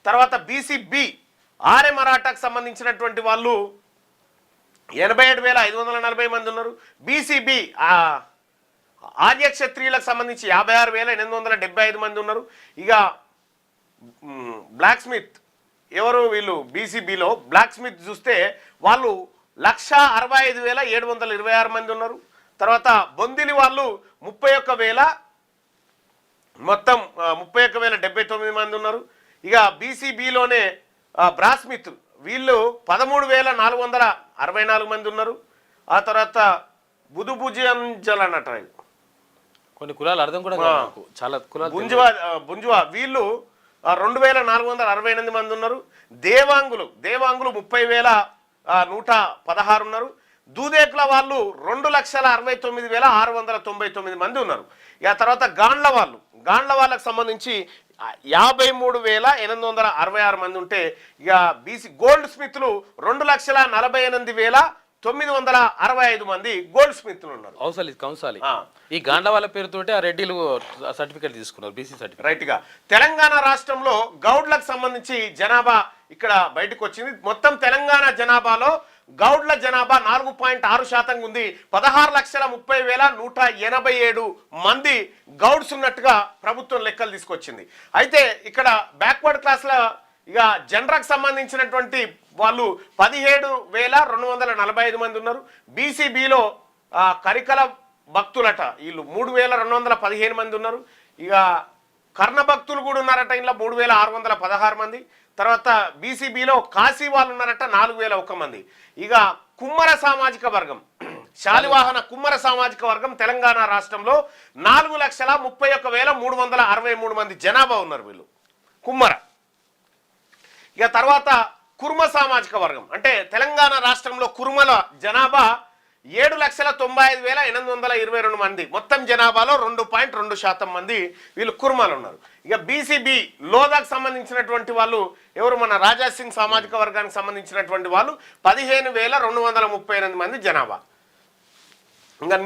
తర్వాత BCB RA మరాఠాకు సంబంధించినటువంటి వాళ్ళు 87,540 మంది ఉన్నారు. బీసీబీ ఆర్య క్షత్రియులకు సంబంధించి 56,875 మంది ఉన్నారు. ఇక బ్లాక్ స్మిత్ ఎవరు వీళ్ళు బీసీబీలో బ్లాక్ స్మిత్ చూస్తే వాళ్ళు 1,65,726 మంది ఉన్నారు. తర్వాత బొందిలి వాళ్ళు 31,000 మొత్తం 31,079 మంది ఉన్నారు. ఇక బీసీబీలోనే బ్రాస్మిత్ వీళ్ళు 13,464 మంది ఉన్నారు. ఆ తర్వాత బుదుభుజంజల్ అన్నట్టు కొన్ని కులాలు అర్థం కూడా చాలా కులాలు బుంజువా వీళ్ళు 2,468 మంది ఉన్నారు. దేవాంగులు 30,116 ఉన్నారు. దూదేకుల వాళ్ళు 2,69,699 మంది ఉన్నారు. ఇక తర్వాత గాండ్ల వాళ్ళకు సంబంధించి 53,866 మంది ఉంటే ఇక బీసీ గోల్డ్ స్మిత్లు 2,48,965 మంది గోల్డ్ స్మిత్లు ఉన్నారు. కౌన్సాలి ఈ గాండ్ల వాళ్ళ పేరుతోటి ఆ రెడ్డిలు సర్టిఫికేట్ తీసుకున్నారు, బీసీ సర్టిఫికేట్. రైట్ గా తెలంగాణ రాష్ట్రంలో గౌడ్లకు సంబంధించి జనాభా ఇక్కడ బయటకు వచ్చింది. మొత్తం తెలంగాణ జనాభాలో గౌడ్ల జనాభా 4.6% ఉంది. 16,30,187 మంది గౌడ్స్ ఉన్నట్టుగా ప్రభుత్వం లెక్కలు తీసుకొచ్చింది. అయితే ఇక్కడ బ్యాక్వర్డ్ క్లాస్ల ఇక జనరాకు సంబంధించినటువంటి వాళ్ళు 17,245 మంది ఉన్నారు. బీసీబీలో కరికల భక్తులట వీళ్ళు 3,215 మంది ఉన్నారు. ఇక కర్ణ భక్తులు కూడా ఉన్నారట ఇంట్లో 3,616 మంది. తర్వాత బీసీబీలో కాశీ వాళ్ళు ఉన్నారట 4,001 మంది. ఇక కుమ్మర సామాజిక వర్గం శాలివాహన కుమ్మర సామాజిక వర్గం తెలంగాణ రాష్ట్రంలో 4,31,363 మంది జనాభా ఉన్నారు వీళ్ళు కుమ్మర. ఇక తర్వాత కుర్మ సామాజిక వర్గం అంటే తెలంగాణ రాష్ట్రంలో కుర్మల జనాభా 7,95,822 మంది. మొత్తం జనాభాలో 2.2% మంది వీళ్ళు కుర్మలు ఉన్నారు. ఇక బీసీబీ లోదాకు సంబంధించినటువంటి వాళ్ళు ఎవరు మన రాజాసింగ్ సామాజిక వర్గానికి సంబంధించినటువంటి వాళ్ళు 15,238 మంది జనాభా. ఇంకా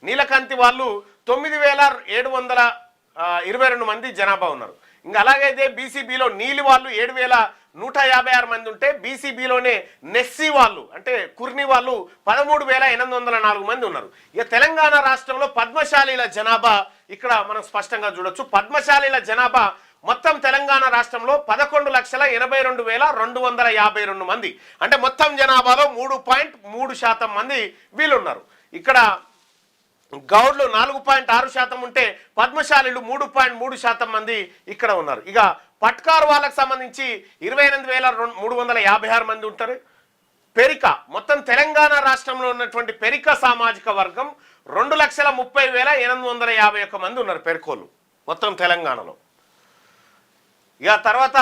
నీలకంతి వాళ్ళు 9,722 మంది జనాభా ఉన్నారు. ఇంకా అలాగైతే బీసీబీలో నీలి వాళ్ళు 7,156 మంది ఉంటే బీసీబీలోనే నెస్సీ వాళ్ళు అంటే కుర్ని వాళ్ళు 13,804 మంది ఉన్నారు. ఇక తెలంగాణ రాష్ట్రంలో పద్మశాలీల జనాభా ఇక్కడ మనం స్పష్టంగా చూడొచ్చు. పద్మశాలీల జనాభా మొత్తం తెలంగాణ రాష్ట్రంలో 11,82,252 మంది అంటే మొత్తం జనాభాలో 3.3% మంది వీళ్ళు ఉన్నారు. ఇక్కడ గౌడ్లు 4.6% ఉంటే పద్మశాలీలు 3.3% మంది ఇక్కడ ఉన్నారు. ఇక పట్కారు వాళ్ళకు సంబంధించి 28,356 మంది ఉంటారు. పెరిక మొత్తం తెలంగాణ రాష్ట్రంలో ఉన్నటువంటి పెరిక సామాజిక వర్గం 2,30,851 మంది ఉన్నారు పెరుకోళ్ళు మొత్తం తెలంగాణలో. ఇక తర్వాత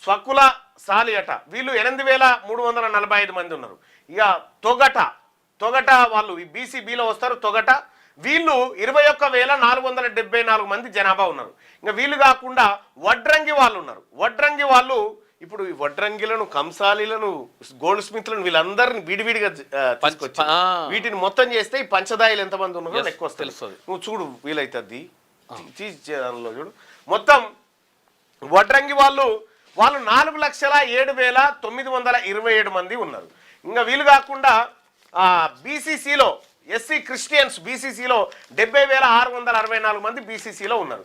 స్వకుల సాలియట వీళ్ళు 8,345 మంది ఉన్నారు. ఇక తొగట వాళ్ళు ఈ బీసీబీలో వస్తారు. తొగట వీళ్ళు 21,474 మంది జనాభా ఉన్నారు. ఇంకా వీళ్ళు కాకుండా వడ్రంగి వాళ్ళు ఉన్నారు. వడ్రంగి వాళ్ళు ఇప్పుడు ఈ వడ్రంగిలను కంసాలీలను గోల్డ్ స్మిత్లను వీళ్ళందరినీ విడివిడిగా తీసుకొచ్చి వీటిని మొత్తం చేస్తే ఈ పంచదాయిలు ఎంతమంది ఉన్నారో ఎక్కువ తెలుస్తుంది. నువ్వు చూడు వీలైతుంది చూడు మొత్తం వడ్రంగి వాళ్ళు 4,07,927 మంది ఉన్నారు. ఇంకా వీళ్ళు కాకుండా బీసీసీలో ఎస్సీ క్రిస్టియన్స్ బీసీసీలో 70,664 మంది బీసీసీలో ఉన్నారు.